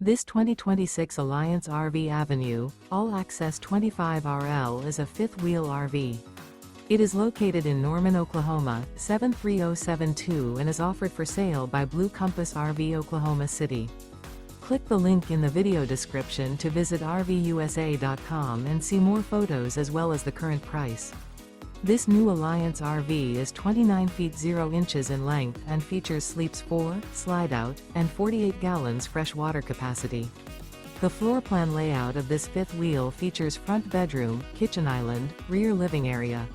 This 2026 Alliance RV Avenue, all-access 25RL is a fifth-wheel RV. It is located in Norman, Oklahoma, 73072 and is offered for sale by Blue Compass RV Oklahoma City. Click the link in the video description to visit RVUSA.com and see more photos as well as the current price. This new Alliance RV is 29 feet 0 inches in length and features sleeps 4, slide-out, and 48 gallons fresh water capacity. The floor plan layout of this fifth wheel features front bedroom, kitchen island, rear living area.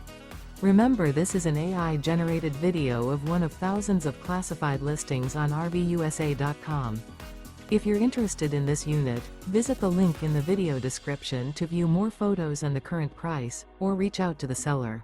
Remember, this is an AI-generated video of one of thousands of classified listings on RVUSA.com. If you're interested in this unit, visit the link in the video description to view more photos and the current price, or reach out to the seller.